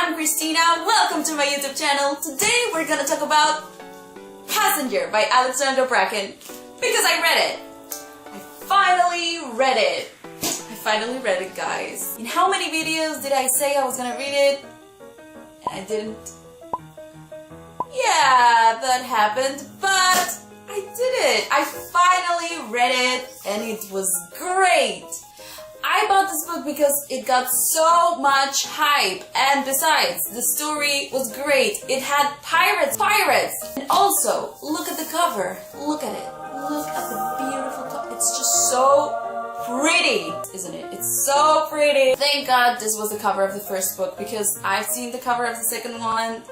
I'm Cristina, welcome to my YouTube channel. Today we're gonna talk about Passenger by Alexandra Bracken because I read it. I finally read it, guys. In how many videos did I say I was gonna read it? And I didn't. Yeah, that happened, but I did it. I finally read it and it was great. I bought this book because it got so much hype, and besides, the story was great. It had pirates! And also, look at the cover. Look at it. Look at the beautiful cover. It's just so pretty, isn't it? It's so pretty. Thank God this was the cover of the first book, because I've seen the cover of the second one.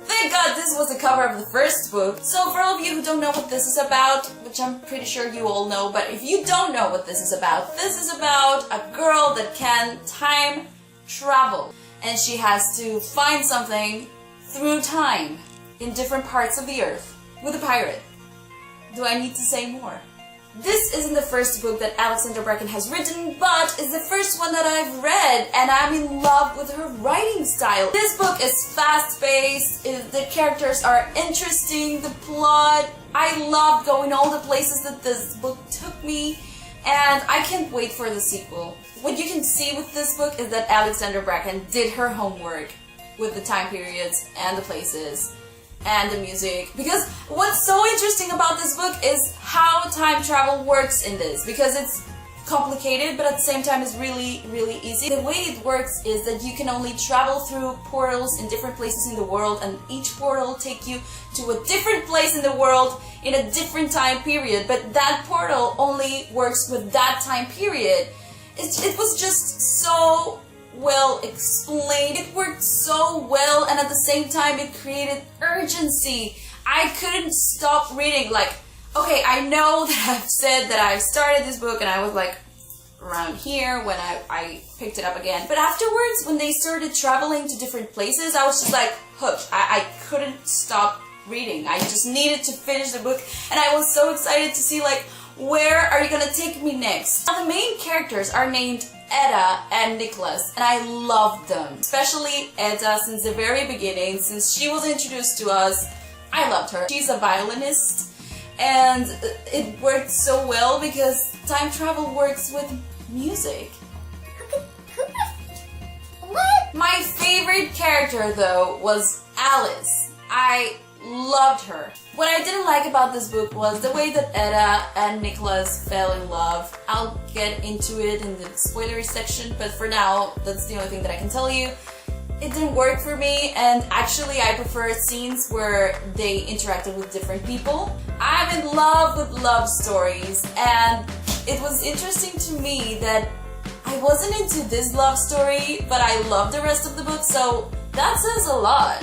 Thank God this was the cover of the first book. So for all of you who don't know what this is about, which I'm pretty sure you all know, but if you don't know what this is about a girl that can time travel. And she has to find something through time in different parts of the earth with a pirate. Do I need to say more? This isn't the first book that Alexandra Bracken has written, but it's the first one that I've read, and I'm in love with her writing style. This book is fast-paced, the characters are interesting, the plot, I loved going all the places that this book took me, and I can't wait for the sequel. What you can see with this book is that Alexandra Bracken did her homework with the time periods and the places and the music, because what's so interesting about this book is how time travel works in this, because it's complicated but at the same time it's really easy. The way it works is that you can only travel through portals in different places in the world, and each portal will take you to a different place in the world in a different time period, but that portal only works with that time period. It was just so well explained, it worked so well, and at the same time it created urgency. I couldn't stop reading. Like, okay, I know that I've said that I started this book and I was like around here when I picked it up again, but afterwards when they started traveling to different places, I was just like hooked. I couldn't stop reading. I just needed to finish the book, and I was so excited to see like, where are you gonna take me next? Now, the main characters are named Edda and Nicholas, and I loved them. Especially Edda since the very beginning, since she was introduced to us. I loved her. She's a violinist, and it worked so well because time travel works with music. What? My favorite character though was Alice. I loved her. What I didn't like about this book was the way that Edda and Nicholas fell in love. I'll get into it in the spoilery section, but for now, that's the only thing that I can tell you. It didn't work for me, and actually I prefer scenes where they interacted with different people. I'm in love with love stories, and it was interesting to me that I wasn't into this love story, but I loved the rest of the book, so that says a lot.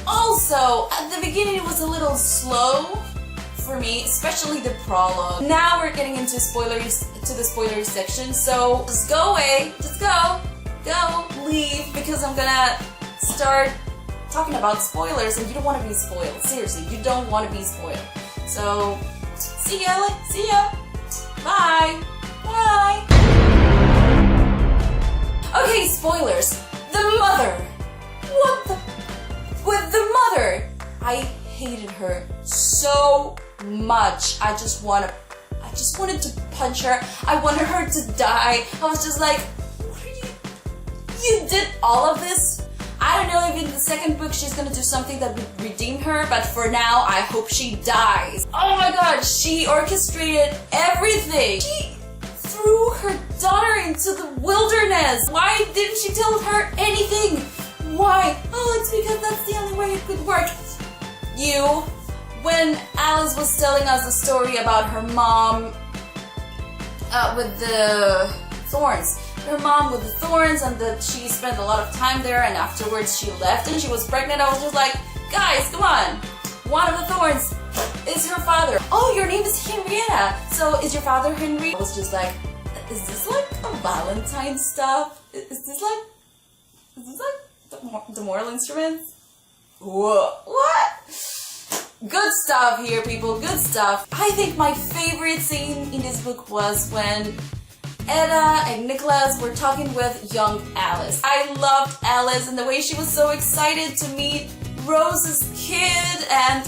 Also, at the beginning it was a little slow for me, especially the prologue. Now we're getting into the spoilery section, so just go away, just go, leave, because I'm gonna start talking about spoilers, and you don't want to be spoiled. Seriously, you don't want to be spoiled. So, see ya, bye. Okay, spoilers. The mother. What the? With the mother, I hated her so much. I just wanted to punch her. I wanted her to die. I was just like, what are you did all of this? I don't know if in the second book she's gonna do something that would redeem her, but for now, I hope she dies. Oh my god, she orchestrated everything. She threw her daughter into the wilderness. Why didn't she tell her anything? Why? Oh, it's because that's the only way it could work. When Alice was telling us the story about her mom with the thorns. Her mom with the thorns, and that she spent a lot of time there, and afterwards she left and she was pregnant. I was just like, guys, come on. One of the thorns is her father. Oh, your name is Henrietta. So is your father Henry? I was just like, is this like a Valentine stuff? Is this like the moral instruments? Whoa, what? Good stuff here, people, good stuff. I think my favorite scene in this book was when Edda and Nicholas were talking with young Alice. I loved Alice and the way she was so excited to meet Rose's kid, and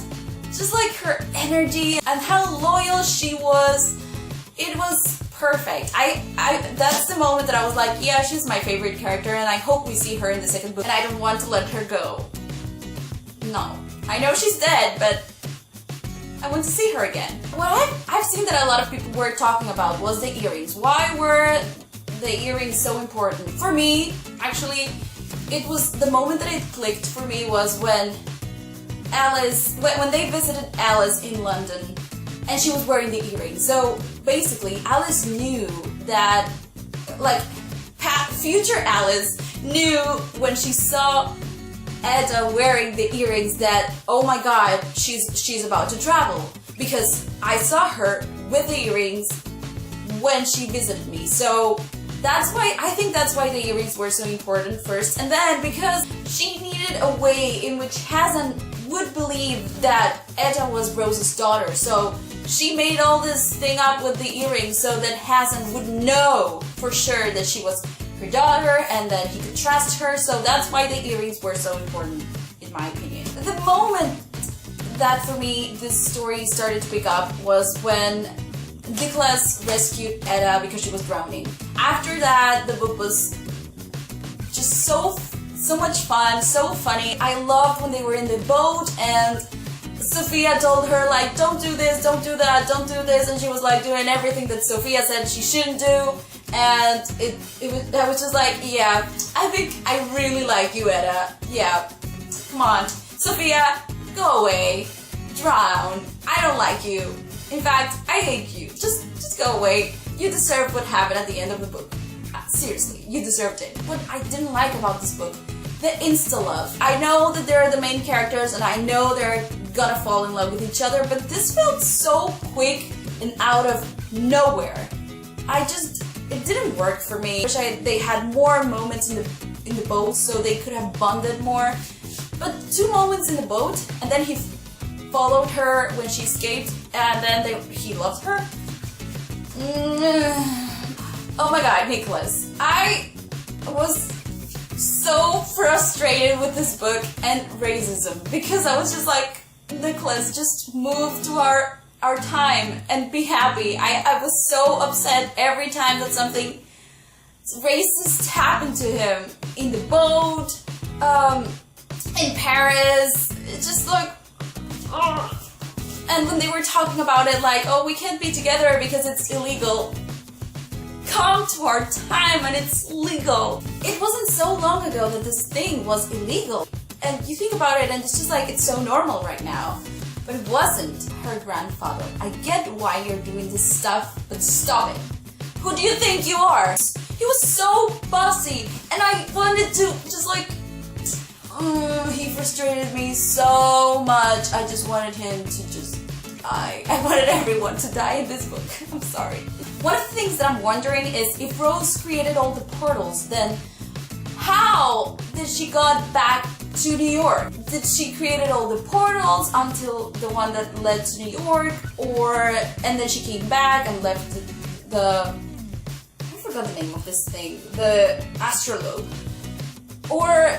just like her energy and how loyal she was. It was perfect. That's the moment that I was like, yeah, she's my favorite character, and I hope we see her in the second book, and I don't want to let her go. No. I know she's dead, but I want to see her again. What I've seen that a lot of people were talking about was the earrings. Why were the earrings so important? For me, actually, it was the moment that it clicked for me was when they visited Alice in London and she was wearing the earrings. So basically, Alice knew that, like, future Alice knew when she saw Edda wearing the earrings that, oh my god, she's about to travel, because I saw her with the earrings when she visited me. So I think that's why the earrings were so important first, and then because she needed a way in which Hazan would believe that Edda was Rose's daughter. So she made all this thing up with the earrings so that Hazan would know for sure that she was her daughter and that he could trust her. So that's why the earrings were so important, in my opinion. The moment that for me this story started to pick up was when Nicholas rescued Edda because she was drowning. After that, the book was just so much fun, so funny. I loved when they were in the boat and Sophia told her, like, don't do this, don't do that, don't do this, and she was like doing everything that Sophia said she shouldn't do. And I was just like, yeah, I think I really like you, Edda. Yeah, come on, Sophia, go away, drown. I don't like you. In fact, I hate you. Just go away. You deserve what happened at the end of the book. Seriously, you deserved it. What I didn't like about this book, the insta-love. I know that they're the main characters and I know they're gonna fall in love with each other, but this felt so quick and out of nowhere. It didn't work for me. I wish they had more moments in the boat so they could have bonded more. But 2 moments in the boat, and then he followed her when she escaped, and then he loved her. Oh my god, Nicholas. I was so frustrated with this book and racism because I was just like, Nicholas, just move to our time and be happy. I was so upset every time that something racist happened to him in the boat, in Paris. It's just like, ugh. And when they were talking about it, like, oh, we can't be together because it's illegal. Come to our time and it's legal. It wasn't so long ago that this thing was illegal. And you think about it and it's just like, it's so normal right now. But it wasn't her grandfather. I get why you're doing this stuff, but stop it. Who do you think you are? He was so bossy and I wanted to just like, he frustrated me so much. I just wanted him to just die. I wanted everyone to die in this book. I'm sorry. One of the things that I'm wondering is if Rose created all the portals, then how did she got back to New York? Did she created all the portals until the one that led to New York, and then she came back and left the I forgot the name of this thing, the astrolabe? Or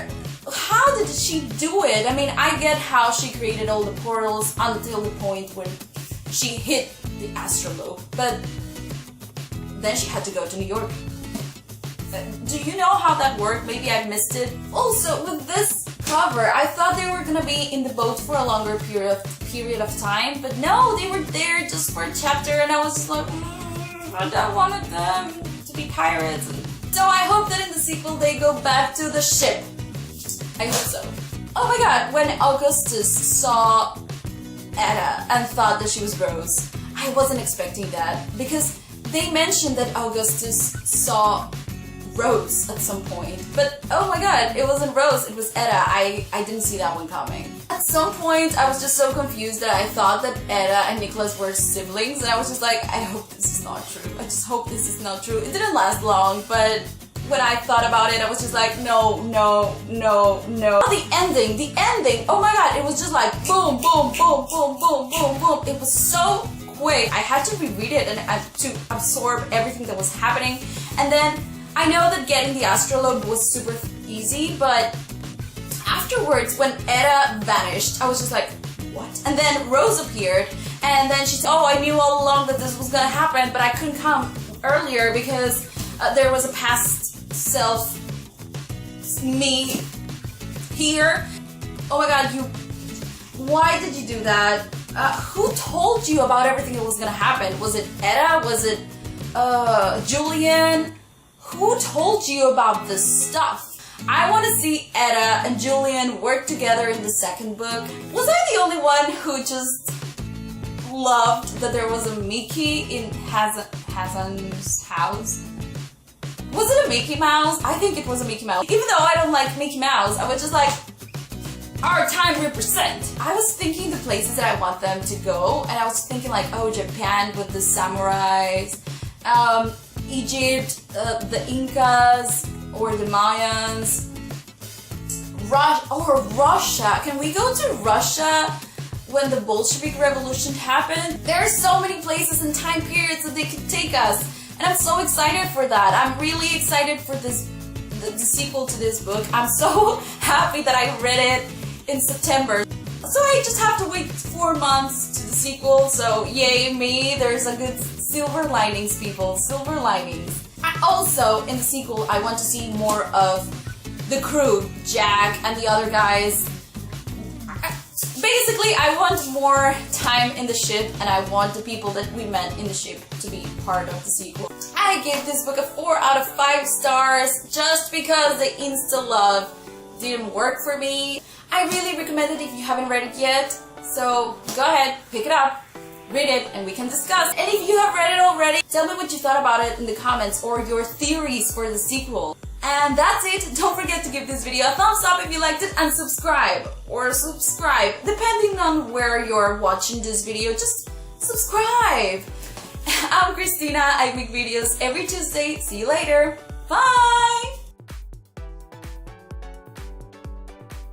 how did she do it? I mean, I get how she created all the portals until the point when she hit the astrolabe, but then she had to go to New York. Do you know how that worked? Maybe I missed it. Also, with this cover, I thought they were gonna be in the boat for a longer period of time, but no, they were there just for a chapter, and I was just like, I wanted them to be pirates. So I hope that in the sequel they go back to the ship. I hope so. Oh my god, when Augustus saw Edda and thought that she was Rose, I wasn't expecting that, because they mentioned that Augustus saw Rose at some point, but oh my god, it wasn't Rose, it was Edda. I didn't see that one coming. At some point, I was just so confused that I thought that Edda and Nicholas were siblings, and I was just like, I hope this is not true. I just hope this is not true. It didn't last long, but when I thought about it, I was just like, no. The ending, oh my god, it was just like boom, boom, boom, boom, boom, boom, boom. It was so quick. I had to reread it and to absorb everything that was happening. And then I know that getting the astrolabe was super easy, but afterwards when Etta vanished, I was just like, what? And then Rose appeared, and then she said, oh, I knew all along that this was gonna happen, but I couldn't come earlier because there was a past self me here. Oh my god, why did you do that? Who told you about everything that was gonna happen? Was it Etta? Was it Julian? Who told you about this stuff? I want to see Etta and Julian work together in the second book. Was I the only one who just loved that there was a Mickey in Hassan's house? Was it a Mickey Mouse? I think it was a Mickey Mouse. Even though I don't like Mickey Mouse, I was just like, our time represent. I was thinking the places that I want them to go, and I was thinking like, oh, Japan with the samurais, Egypt, the Incas, or the Mayans, or Russia. Can we go to Russia when the Bolshevik Revolution happened? There are so many places and time periods that they could take us, and I'm so excited for that. I'm really excited for the sequel to this book. I'm so happy that I read it in September. So I just have to wait 4 months to the sequel, so yay me, there's a good silver linings, people, silver linings. Also, in the sequel, I want to see more of the crew, Jack and the other guys. Basically, I want more time in the ship, and I want the people that we met in the ship to be part of the sequel. I give this book a 4 out of 5 stars just because the insta-love didn't work for me. I really recommend it if you haven't read it yet, so go ahead, pick it up, read it, and we can discuss. And if you have read it already, tell me what you thought about it in the comments or your theories for the sequel. And that's it. Don't forget to give this video a thumbs up if you liked it, and subscribe, depending on where you're watching this video, just subscribe. I'm Cristina, I make videos every Tuesday. See you later. Bye!